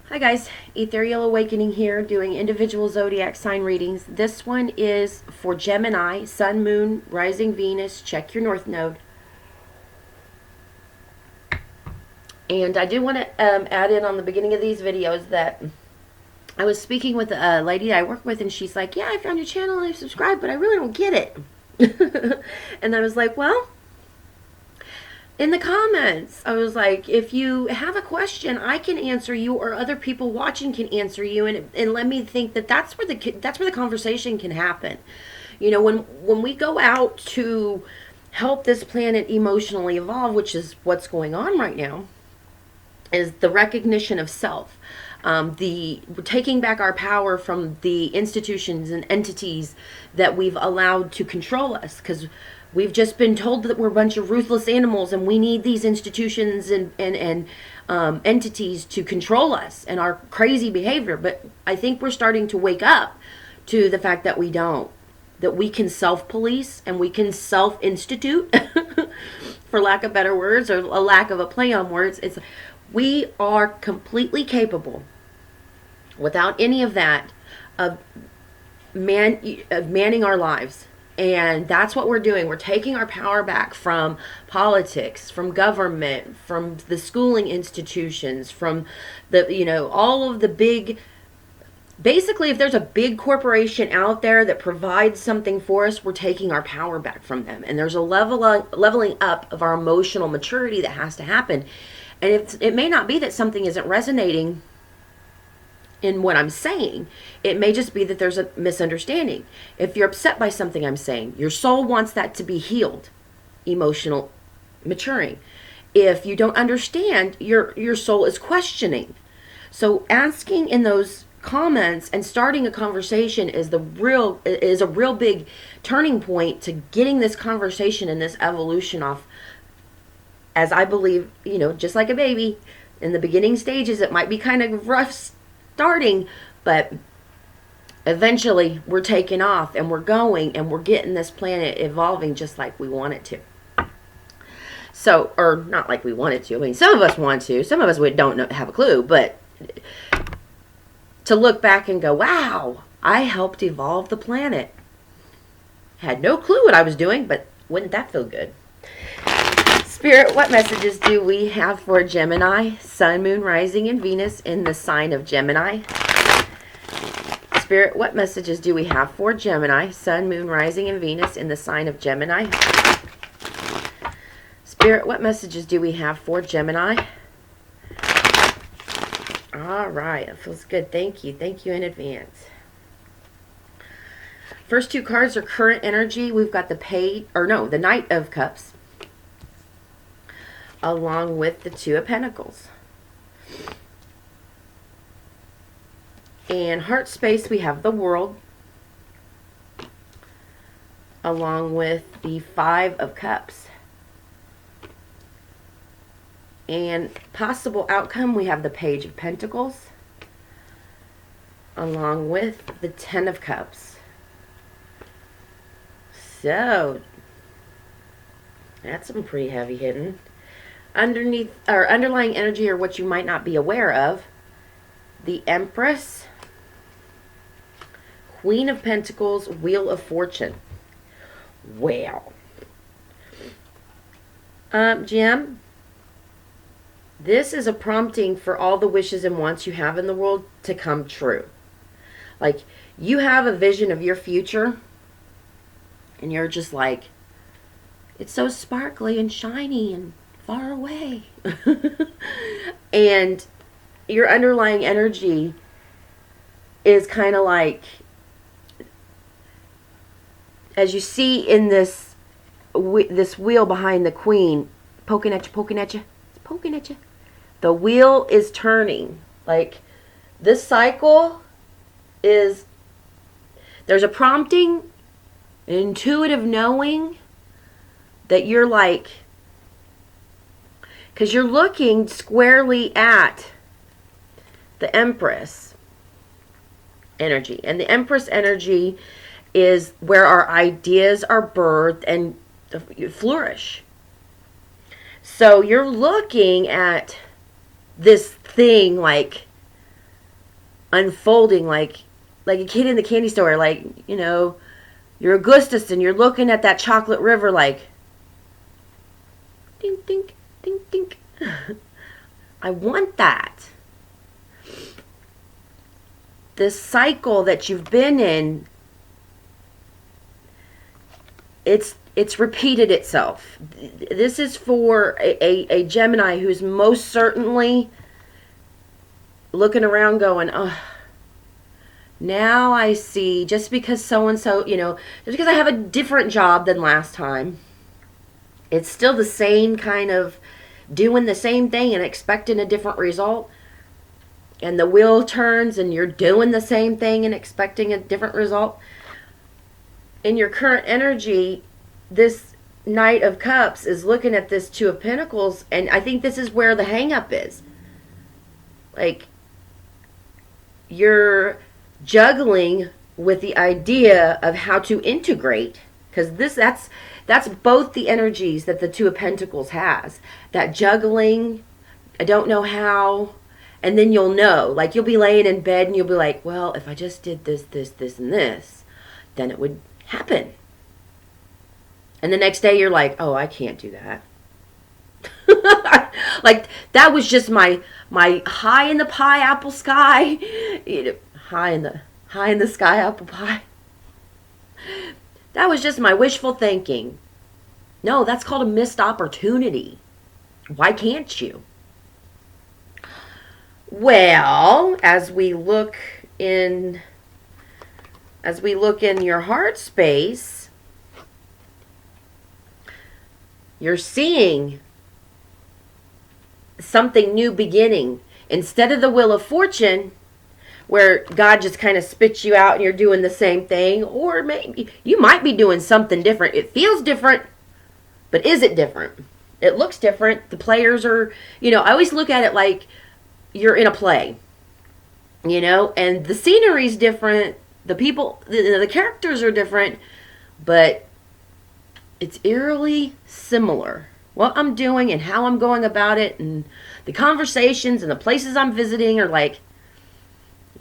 Hi guys, Ethereal Awakening here, doing individual zodiac sign readings. This one is for Gemini, Sun, Moon, Rising Venus. Check your North Node. And I do want to add in on the beginning of these videos that I was speaking with a lady that I work with, and she's like, yeah, I found your channel and I subscribed, but I really don't get it. And I was like, well, in the comments, I was like, if you have a question, I can answer you, or other people watching can answer you, and let me think that that's where the conversation can happen. You know, when we go out to help this planet emotionally evolve, which is what's going on right now, is the recognition of self, the taking back our power from the institutions and entities that we've allowed to control us, because we've just been told that we're a bunch of ruthless animals and we need these institutions and entities to control us and our crazy behavior. But I think we're starting to wake up to the fact that we don't, that we can self-police and we can self-institute, for lack of better words, or a lack of a play on words. We are completely capable, without any of that, of manning our lives. And that's what we're doing. We're taking our power back from politics, from government, from the schooling institutions, from all of the big, basically, if there's a big corporation out there that provides something for us, we're taking our power back from them. And there's a leveling up of our emotional maturity that has to happen. And it may not be that something isn't resonating in what I'm saying. It may just be that there's a misunderstanding. If you're upset by something I'm saying, your soul wants that to be healed, emotional maturing. If you don't understand, your soul is questioning. So asking in those comments and starting a conversation is a real big turning point to getting this conversation and this evolution off. As I believe, just like a baby, in the beginning stages, it might be kind of rough starting, but eventually we're taking off and we're going and we're getting this planet evolving just like we want it to. So, or not like we want it to. I mean, some of us want to, some of us don't have a clue, but to look back and go, wow, I helped evolve the planet. Had no clue what I was doing, but wouldn't that feel good? Spirit, what messages do we have for Gemini, Sun, Moon, Rising, and Venus in the sign of Gemini? Spirit, what messages do we have for Gemini, Sun, Moon, Rising, and Venus in the sign of Gemini? Spirit, what messages do we have for Gemini? All right, it feels good. Thank you. Thank you in advance. First two cards are current energy. We've got the Knight of Cups, along with the Two of Pentacles. And heart space, we have the World, along with the Five of Cups. And possible outcome, we have the Page of Pentacles, along with the Ten of Cups. So, that's some pretty heavy hitting. Underneath, or underlying energy, or what you might not be aware of, the Empress, Queen of Pentacles, Wheel of Fortune. Well, Jim, this is a prompting for all the wishes and wants you have in the world to come true. Like, you have a vision of your future, and you're just like, it's so sparkly and shiny and far away. And your underlying energy is kind of like, as you see in this wheel behind the Queen, poking at you, it's poking at you. The wheel is turning. Like, this cycle is, there's a prompting, an intuitive knowing that you're like, because you're looking squarely at the Empress energy. And the Empress energy is where our ideas are birthed and flourish. So you're looking at this thing like, unfolding like a kid in the candy store, like, you're Augustus and you're looking at that chocolate river like, dink, dink, dink, dink. I want that. This cycle that you've been in, it's repeated itself. This is for a Gemini who's most certainly looking around going, oh, now I see, just because so-and-so, just because I have a different job than last time, it's still the same kind of doing the same thing and expecting a different result. And the wheel turns and you're doing the same thing and expecting a different result. In your current energy, this Knight of Cups is looking at this Two of Pentacles, and I think this is where the hang-up is. Like, you're juggling with the idea of how to integrate, because that's both the energies that the Two of Pentacles has. That juggling, I don't know how, and then you'll know. Like, you'll be laying in bed and you'll be like, well, if I just did this, this, this, and this, then it would happen. And the next day you're like, oh, I can't do that. Like, that was just my high in the pie apple sky. High in the sky apple pie. That was just my wishful thinking. No, that's called a missed opportunity. Why can't you? Well, as we look in your heart space, you're seeing something new beginning. Instead of the Wheel of Fortune, where God just kind of spits you out and you're doing the same thing, or maybe you might be doing something different. It feels different, but is it different? It looks different. The players are, I always look at it like you're in a play, and the scenery's different. The people, the characters are different, but it's eerily similar. What I'm doing and how I'm going about it, and the conversations and the places I'm visiting are like,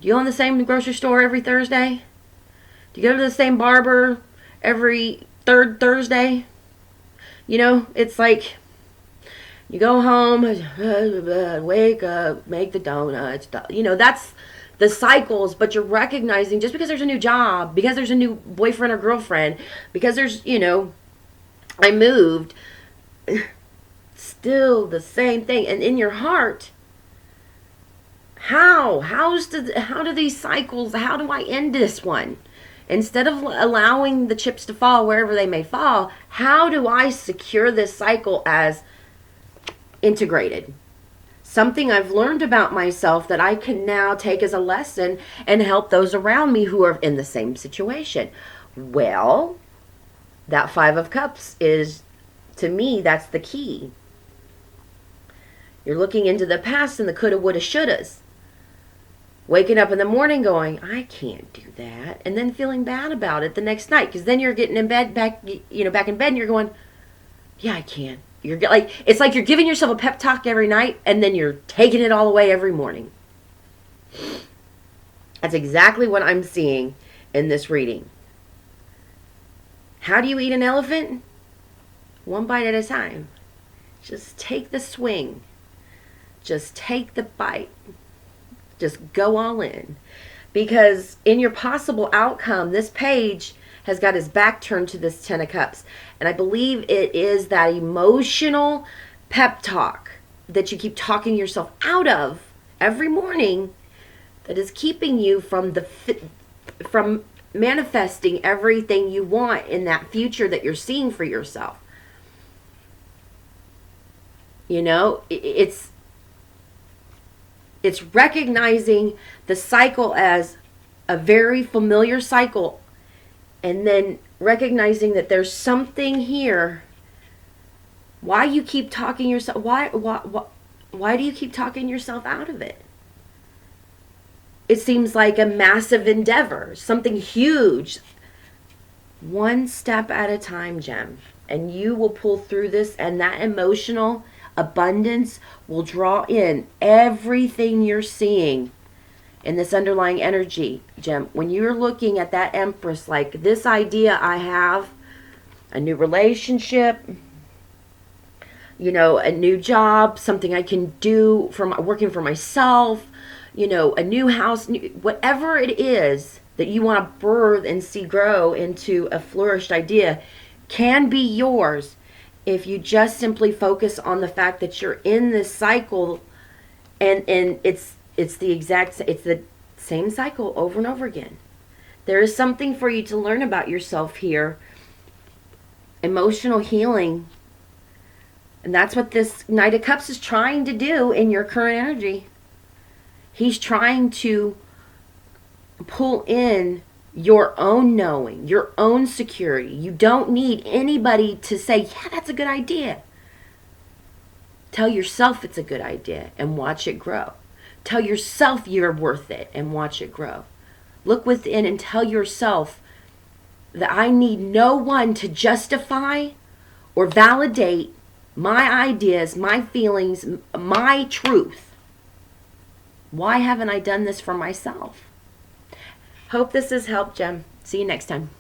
do you go in the same grocery store every Thursday? Do you go to the same barber every third Thursday? It's like, you go home, wake up, make the donuts. That's the cycles, but you're recognizing just because there's a new job, because there's a new boyfriend or girlfriend, because there's, I moved, still the same thing. And in your heart, how do these cycles, how do I end this one? Instead of allowing the chips to fall wherever they may fall, how do I secure this cycle as integrated? Something I've learned about myself that I can now take as a lesson and help those around me who are in the same situation. Well, that Five of Cups is, to me, that's the key. You're looking into the past and the coulda, woulda, shouldas. Waking up in the morning going, I can't do that. And then feeling bad about it the next night. Because then you're getting in bed, back in bed, and you're going, yeah, I can. You're like, it's like you're giving yourself a pep talk every night, and then you're taking it all away every morning. That's exactly what I'm seeing in this reading. How do you eat an elephant? One bite at a time. Just take the swing. Just take the bite. Just go all in. Because in your possible outcome, this page has got his back turned to this Ten of Cups. And I believe it is that emotional pep talk that you keep talking yourself out of every morning that is keeping you from manifesting everything you want in that future that you're seeing for yourself. It's recognizing the cycle as a very familiar cycle, and then recognizing that there's something here. Why you keep talking yourself? Why do you keep talking yourself out of it? It seems like a massive endeavor, something huge. One step at a time, Gem, and you will pull through this, and that emotional abundance will draw in everything you're seeing in this underlying energy, Jim, when you're looking at that Empress, like this idea I have, a new relationship, you know, a new job, something I can do from working for myself, you know, a new house, whatever it is that you want to birth and see grow into a flourished idea can be yours if you just simply focus on the fact that you're in this cycle, and it's the same cycle over and over again. There is something for you to learn about yourself here. Emotional healing. And that's what this Knight of Cups is trying to do in your current energy. He's trying to pull in your own knowing, your own security. You don't need anybody to say, yeah, that's a good idea. Tell yourself it's a good idea and watch it grow. Tell yourself you're worth it and watch it grow. Look within and tell yourself that I need no one to justify or validate my ideas, my feelings, my truth. Why haven't I done this for myself? Hope this has helped, Jem. See you next time.